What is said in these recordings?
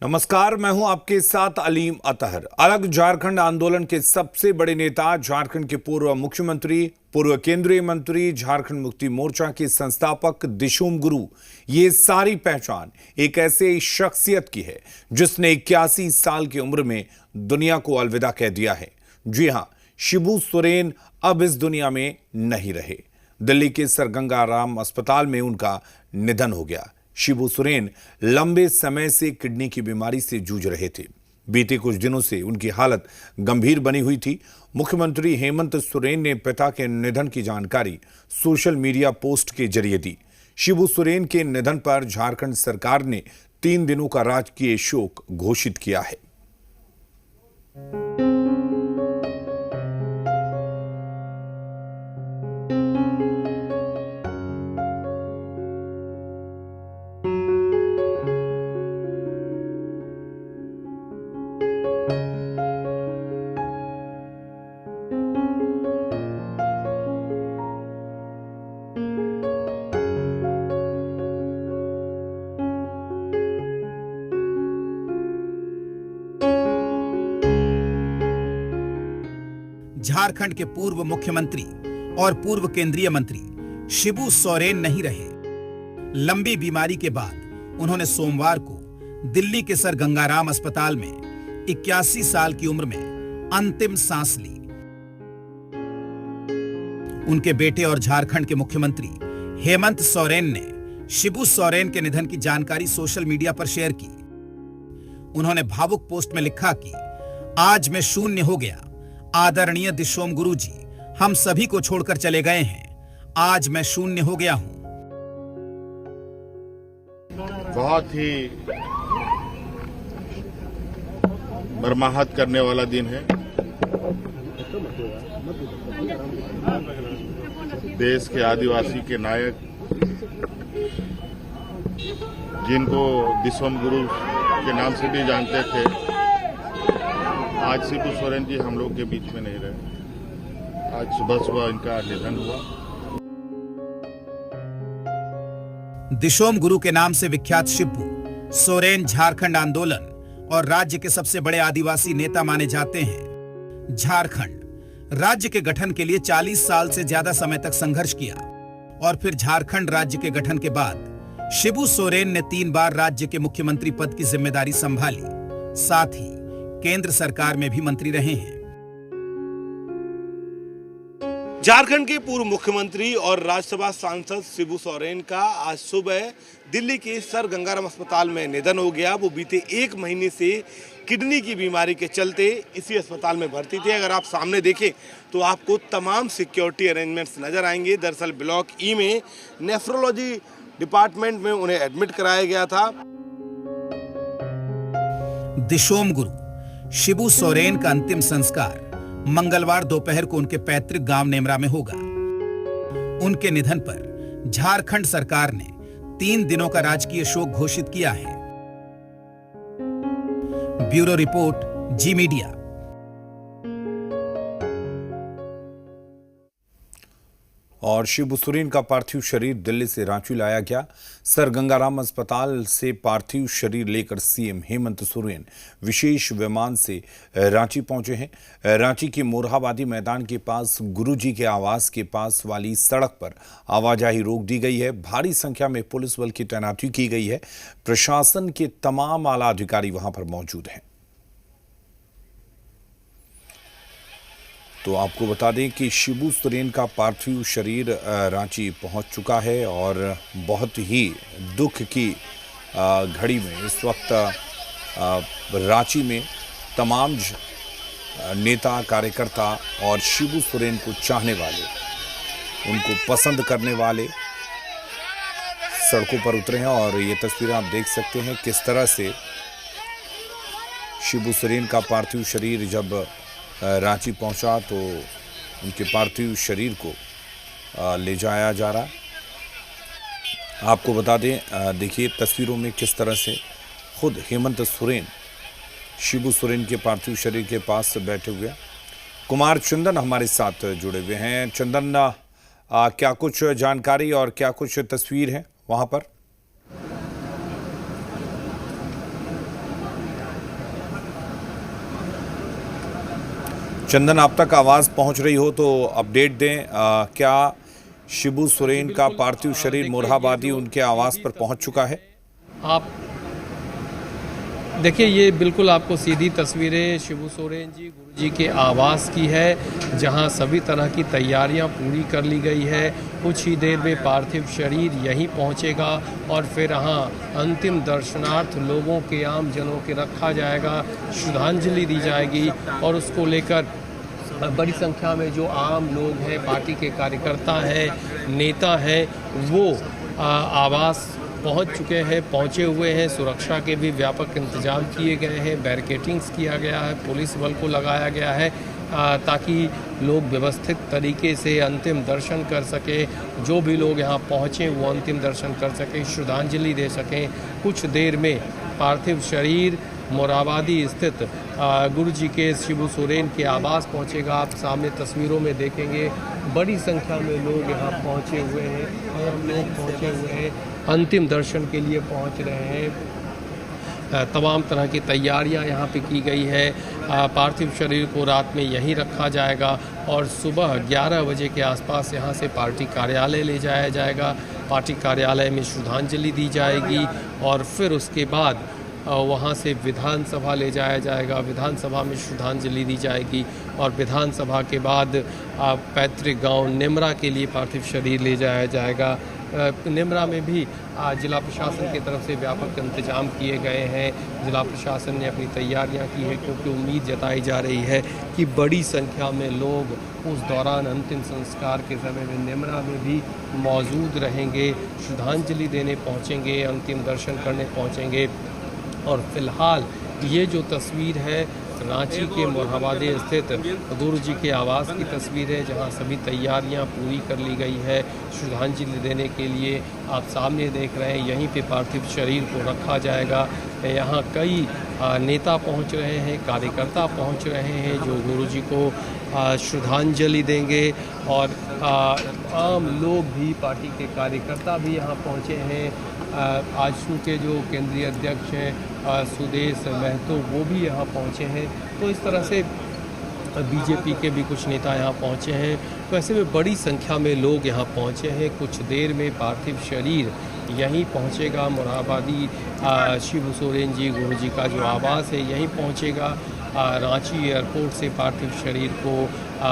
नमस्कार, मैं हूं आपके साथ अलीम अतहर। अलग झारखंड आंदोलन के सबसे बड़े नेता, झारखंड के पूर्व मुख्यमंत्री, पूर्व केंद्रीय मंत्री, झारखंड मुक्ति मोर्चा के संस्थापक दिशोम गुरु, ये सारी पहचान एक ऐसे शख्सियत की है जिसने 81 साल की उम्र में दुनिया को अलविदा कह दिया है। जी हां, शिबू सोरेन अब इस दुनिया में नहीं रहे। दिल्ली के सर गंगा राम अस्पताल में उनका निधन हो गया। शिबू सोरेन लंबे समय से किडनी की बीमारी से जूझ रहे थे। बीते कुछ दिनों से उनकी हालत गंभीर बनी हुई थी। मुख्यमंत्री हेमंत सोरेन ने पिता के निधन की जानकारी सोशल मीडिया पोस्ट के जरिए दी। शिबू सोरेन के निधन पर झारखंड सरकार ने 3 दिनों का राजकीय शोक घोषित किया है। झारखंड के पूर्व मुख्यमंत्री और पूर्व केंद्रीय मंत्री शिबू सोरेन नहीं रहे। लंबी बीमारी के बाद उन्होंने सोमवार को दिल्ली के सर गंगाराम अस्पताल में 81 साल की उम्र में अंतिम सांस ली। उनके बेटे और झारखंड के मुख्यमंत्री हेमंत सोरेन ने शिबू सोरेन के निधन की जानकारी सोशल मीडिया पर शेयर की। उन्होंने भावुक पोस्ट में लिखा कि आज मैं शून्य हो गया। आदरणीय दिशोम गुरु जी हम सभी को छोड़कर चले गए हैं। आज मैं शून्य हो गया हूं। बहुत ही मर्माहत करने वाला दिन है। देश के आदिवासी के नायक जिनको दिशोम गुरु के नाम से भी जानते थे, आज शिबू सोरेन जी हम लोग के बीच में नहीं रहे। आज सुबह इनका निधन हुआ। दिशोम गुरु के नाम से विख्यात शिबू सोरेन झारखंड आंदोलन और राज्य के सबसे बड़े आदिवासी नेता माने जाते हैं। झारखंड राज्य के गठन के लिए 40 साल से ज्यादा समय तक संघर्ष किया और फिर झारखंड राज्य के गठन के बाद शिबू सोरेन ने 3 बार राज्य के मुख्यमंत्री पद की जिम्मेदारी संभाली। साथ ही केंद्र सरकार में भी मंत्री रहे हैं। झारखंड के पूर्व मुख्यमंत्री और राज्यसभा सांसद शिबू सोरेन का आज सुबह दिल्ली के सर गंगाराम अस्पताल में निधन हो गया। वो बीते 1 महीने से किडनी की बीमारी के चलते इसी अस्पताल में भर्ती थे। अगर आप सामने देखें तो आपको तमाम सिक्योरिटी अरेंजमेंट्स नजर आएंगे। दरअसल ब्लॉक ई में नेफ्रोलॉजी डिपार्टमेंट में उन्हें एडमिट कराया गया था। दिशोम गुरु शिबू सोरेन का अंतिम संस्कार मंगलवार दोपहर को उनके पैतृक गांव नेमरा में होगा। उनके निधन पर झारखंड सरकार ने 3 दिनों का राजकीय शोक घोषित किया है। ब्यूरो रिपोर्ट, जी मीडिया। और शिबू सोरेन का पार्थिव शरीर दिल्ली से रांची लाया गया। सर गंगाराम अस्पताल से पार्थिव शरीर लेकर सीएम हेमंत सोरेन विशेष विमान से रांची पहुंचे हैं। रांची के मोरहाबादी मैदान के पास गुरुजी के आवास के पास वाली सड़क पर आवाजाही रोक दी गई है। भारी संख्या में पुलिस बल की तैनाती की गई है। प्रशासन के तमाम आला अधिकारी वहां पर मौजूद हैं। तो आपको बता दें कि शिबू सोरेन का पार्थिव शरीर रांची पहुंच चुका है और बहुत ही दुख की घड़ी में इस वक्त रांची में तमाम नेता, कार्यकर्ता और शिबू सोरेन को चाहने वाले, उनको पसंद करने वाले सड़कों पर उतरे हैं। और ये तस्वीरें आप देख सकते हैं किस तरह से शिबू सोरेन का पार्थिव शरीर जब रांची पहुंचा तो उनके पार्थिव शरीर को ले जाया जा रहा। आपको बता दें, देखिए तस्वीरों में किस तरह से खुद हेमंत सोरेन शिबू सोरेन के पार्थिव शरीर के पास बैठे हुए। कुमार चंदन हमारे साथ जुड़े हुए हैं। चंदन, क्या कुछ जानकारी और क्या कुछ तस्वीर है वहां पर? चंदन, आप तक आवाज़ पहुंच रही हो तो अपडेट दें। क्या शिबू सोरेन का पार्थिव शरीर मोरहाबादी उनके आवास पर पहुंच चुका है? आप देखिए, ये बिल्कुल आपको सीधी तस्वीरें शिबू सोरेन जी गुरुजी के आवास की है, जहां सभी तरह की तैयारियां पूरी कर ली गई है। कुछ ही देर में पार्थिव शरीर यहीं पहुंचेगा और फिर यहाँ अंतिम दर्शनार्थ लोगों के, आम जनों के रखा जाएगा, श्रद्धांजलि दी जाएगी और उसको लेकर बड़ी संख्या में जो आम लोग हैं, पार्टी के कार्यकर्ता हैं, नेता हैं, वो आवास पहुंच चुके हैं, पहुंचे हुए हैं। सुरक्षा के भी व्यापक इंतजाम किए गए हैं, बैरिकेटिंग्स किया गया है, पुलिस बल को लगाया गया है ताकि लोग व्यवस्थित तरीके से अंतिम दर्शन कर सकें। जो भी लोग यहाँ पहुँचे वो अंतिम दर्शन कर सकें, श्रद्धांजलि दे सकें। कुछ देर में पार्थिव शरीर मोरहाबादी स्थित गुरुजी के शिबू सोरेन के आवास पहुंचेगा। आप सामने तस्वीरों में देखेंगे बड़ी संख्या में लोग यहाँ पहुंचे हुए हैं, आम लोग पहुंचे हुए हैं, अंतिम दर्शन के लिए पहुंच रहे हैं। तमाम तरह की तैयारियां यहाँ पे की गई है। पार्थिव शरीर को रात में यहीं रखा जाएगा और सुबह 11 बजे के आसपास यहाँ से पार्टी कार्यालय ले जाया जाएगा। पार्टी कार्यालय में श्रद्धांजलि दी जाएगी और फिर उसके बाद वहाँ से विधानसभा ले जाया जाएगा। विधानसभा में श्रद्धांजलि दी जाएगी और विधानसभा के बाद पैतृक गांव नेमरा के लिए पार्थिव शरीर ले जाया जाएगा। नेमरा में भी जिला प्रशासन की तरफ से व्यापक इंतजाम किए गए हैं। जिला प्रशासन ने अपनी तैयारियां की है क्योंकि उम्मीद जताई जा रही है कि बड़ी संख्या में लोग उस दौरान अंतिम संस्कार के समय में नेमरा में भी मौजूद रहेंगे, श्रद्धांजलि देने पहुंचेंगे, अंतिम दर्शन करने पहुंचेंगे। और फिलहाल ये जो तस्वीर है रांची के मोरहाबादी स्थित गुरुजी के आवास की तस्वीर है, जहां सभी तैयारियां पूरी कर ली गई है श्रद्धांजलि देने के लिए। आप सामने देख रहे हैं यहीं पे पार्थिव शरीर को रखा जाएगा। यहां कई नेता पहुंच रहे हैं, कार्यकर्ता पहुंच रहे हैं जो गुरुजी को श्रद्धांजलि देंगे और आम लोग भी, पार्टी के कार्यकर्ता भी यहां पहुंचे हैं। आजसू के जो केंद्रीय अध्यक्ष हैं सुदेश महतो, वो भी यहाँ पहुँचे हैं। तो इस तरह से बीजेपी के भी कुछ नेता यहाँ पहुँचे हैं। तो ऐसे में बड़ी संख्या में लोग यहाँ पहुँचे हैं। कुछ देर में पार्थिव शरीर यहीं पहुँचेगा। मोरहाबादी शिबू सोरेन जी गुरुजी का जो आवास है यहीं पहुँचेगा। रांची एयरपोर्ट से पार्थिव शरीर को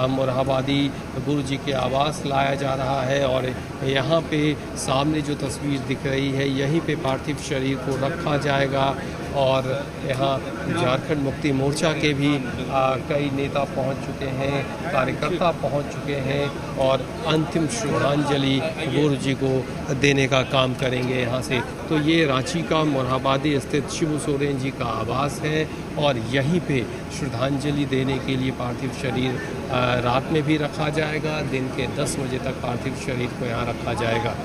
मोरहाबादी गुरुजी के आवास लाया जा रहा है और यहाँ पे सामने जो तस्वीर दिख रही है यहीं पे पार्थिव शरीर को रखा जाएगा। और यहाँ झारखंड मुक्ति मोर्चा के भी कई नेता पहुँच चुके हैं, कार्यकर्ता पहुँच चुके हैं और अंतिम श्रद्धांजलि गुरुजी को देने का काम करेंगे यहाँ से। तो ये रांची का मोरहाबादी स्थित शिबू सोरेन जी का आवास है और यहीं पे श्रद्धांजलि देने के लिए पार्थिव शरीर रात में भी रखा जाएगा। दिन के 10 बजे तक पार्थिव शरीर को यहाँ रखा जाएगा।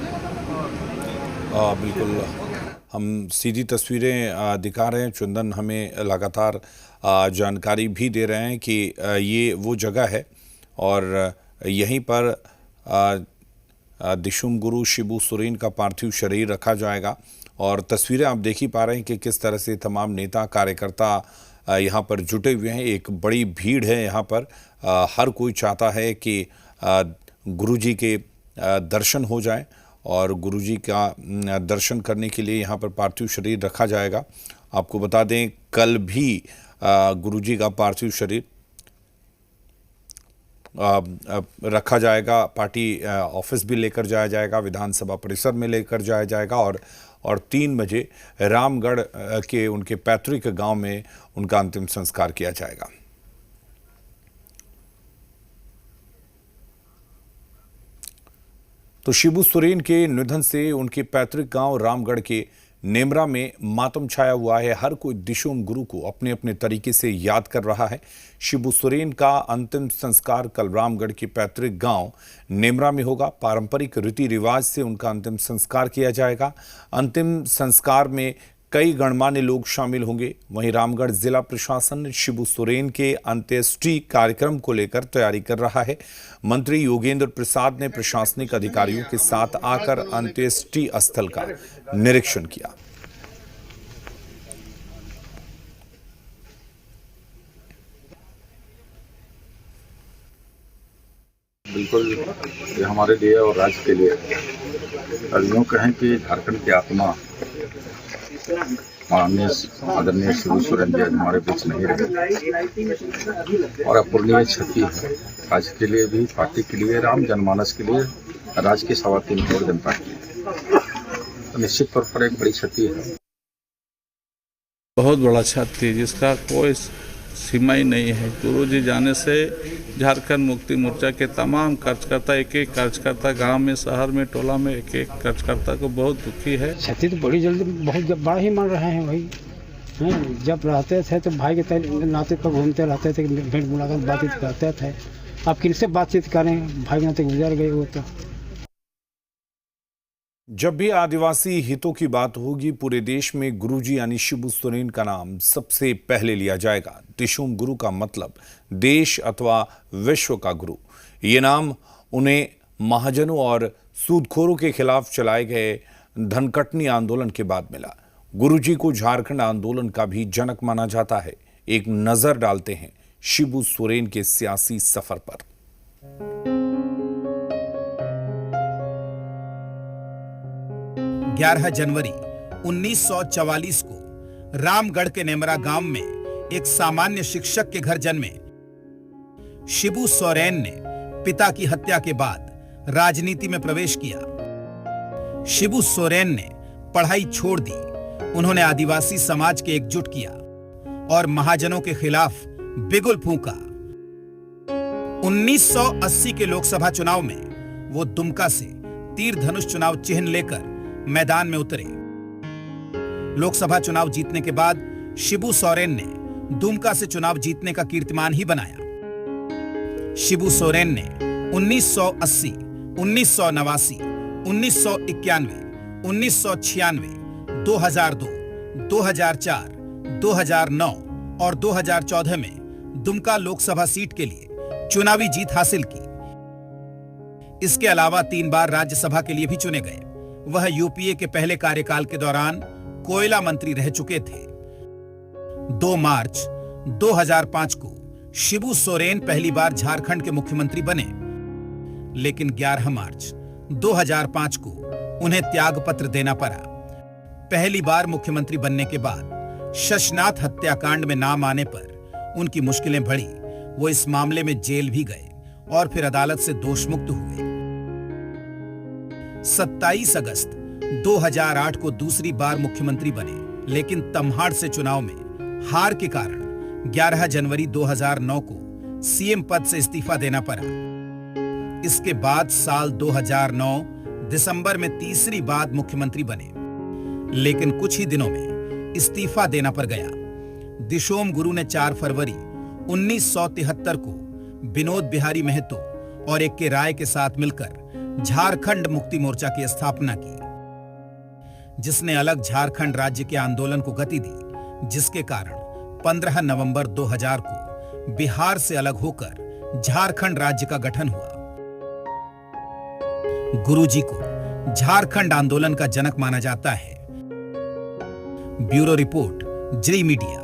बिल्कुल, हम सीधी तस्वीरें दिखा रहे हैं। चंदन हमें लगातार जानकारी भी दे रहे हैं कि ये वो जगह है और यहीं पर दिशुम गुरु शिबू सोरेन का पार्थिव शरीर रखा जाएगा। और तस्वीरें आप देख ही पा रहे हैं कि किस तरह से तमाम नेता कार्यकर्ता यहाँ पर जुटे हुए हैं। एक बड़ी भीड़ है यहाँ पर। हर कोई चाहता है कि गुरुजी के दर्शन हो जाएं और गुरुजी का दर्शन करने के लिए यहाँ पर पार्थिव शरीर रखा जाएगा। आपको बता दें, कल भी गुरुजी का पार्थिव शरीर रखा जाएगा। पार्टी ऑफिस भी लेकर जाया जाएगा, विधानसभा परिसर में लेकर जाया जाएगा और 3 बजे रामगढ़ के उनके पैतृक गांव में उनका अंतिम संस्कार किया जाएगा। तो शिबू सोरेन के निधन से उनके पैतृक गांव रामगढ़ के नेमरा में मातम छाया हुआ है। हर कोई दिशुम गुरु को अपने अपने तरीके से याद कर रहा है। शिबू सोरेन का अंतिम संस्कार कल रामगढ़ के पैतृक गांव नेमरा में होगा। पारंपरिक रीति रिवाज से उनका अंतिम संस्कार किया जाएगा। अंतिम संस्कार में कई गणमान्य लोग शामिल होंगे। वहीं रामगढ़ जिला प्रशासन शिबू सोरेन के अंत्येष्टि कार्यक्रम को लेकर तैयारी कर रहा है। मंत्री योगेंद्र प्रसाद ने प्रशासनिक अधिकारियों के साथ आकर अंत्येष्टि स्थल का निरीक्षण किया। बिल्कुल ये हमारे लिए और राज्य के लिए और यूँ कहें कि झारखंड की आत्मा माननीय आदरणीय शिबू सोरेन जी हमारे बीच नहीं रहे और अपूर्णीय क्षति है राज्य के लिए भी, पार्टी के लिए, राम जनमानस के लिए, राज्य की 3.25 करोड़ जनता के लिए तो निश्चित तौर पर एक बड़ी क्षति है। बहुत बड़ा क्षति जिसका कोई सीमा ही नहीं है। गुरुजी जाने से झारखंड मुक्ति मोर्चा के तमाम कार्यकर्ता, एक एक कार्यकर्ता गांव में, शहर में, टोला में एक एक कार्यकर्ता को बहुत दुखी है। क्षति तो बड़ी जल्दी बहुत बड़ा ही मान रहे हैं भाई। जब रहते थे तो भाई के नाते पर घूमते रहते थे, भेंट मुलाकात बातचीत करते थे। अब किनसे बातचीत करें, भाई नाते गुजर गए वो तो। जब भी आदिवासी हितों की बात होगी पूरे देश में गुरुजी यानी शिबू सोरेन का नाम सबसे पहले लिया जाएगा। दिशोम गुरु का मतलब देश अथवा विश्व का गुरु। ये नाम उन्हें महाजनों और सूदखोरों के खिलाफ चलाए गए धनकटनी आंदोलन के बाद मिला। गुरुजी को झारखंड आंदोलन का भी जनक माना जाता है। एक नजर डालते हैं शिबू सोरेन के सियासी सफर पर। 11 जनवरी 1944 को रामगढ़ के नेमरा गांव में एक सामान्य शिक्षक के घर जन्मे शिबू सोरेन ने पिता की हत्या के बाद राजनीति में प्रवेश किया। शिबू सोरेन ने पढ़ाई छोड़ दी। उन्होंने आदिवासी समाज के एकजुट किया और महाजनों के खिलाफ बिगुल फूंका। 1980 के लोकसभा चुनाव में वो दुमका से तीर धनुष चुनाव चिन्ह लेकर मैदान में उतरे। लोकसभा चुनाव जीतने के बाद शिबू सोरेन ने दुमका से चुनाव जीतने का कीर्तिमान ही बनाया। शिबू सोरेन ने 1980, 1989, 1991, 1996, 2002, 2004, 2009 और 2014 में दुमका लोकसभा सीट के लिए चुनावी जीत हासिल की। इसके अलावा 3 बार राज्यसभा के लिए भी चुने गए। वह यूपीए के पहले कार्यकाल के दौरान कोयला मंत्री रह चुके थे। 2 मार्च 2005 को शिबू सोरेन पहली बार झारखंड के मुख्यमंत्री बने, लेकिन 11 मार्च 2005 को उन्हें त्यागपत्र देना पड़ा। पहली बार मुख्यमंत्री बनने के बाद शशनाथ हत्याकांड में नाम आने पर उनकी मुश्किलें बढ़ी। वो इस मामले में जेल भी गए और फिर अदालत से दोषमुक्त हुए। 27 अगस्त 2008 को दूसरी बार मुख्यमंत्री बने, लेकिन तम्हाड़ से चुनाव में हार के कारण 11 जनवरी 2009 को सीएम पद से इस्तीफा देना पड़ा। इसके बाद साल 2009 दिसंबर में तीसरी बार मुख्यमंत्री बने, लेकिन कुछ ही दिनों में इस्तीफा देना पड़ गया। दिशोम गुरु ने 4 फरवरी 1973 को विनोद बिहारी महतो और एक के राय के साथ मिलकर झारखंड मुक्ति मोर्चा की स्थापना की, जिसने अलग झारखंड राज्य के आंदोलन को गति दी, जिसके कारण 15 नवंबर 2000 को बिहार से अलग होकर झारखंड राज्य का गठन हुआ। गुरुजी को झारखंड आंदोलन का जनक माना जाता है। ब्यूरो रिपोर्ट, जी मीडिया।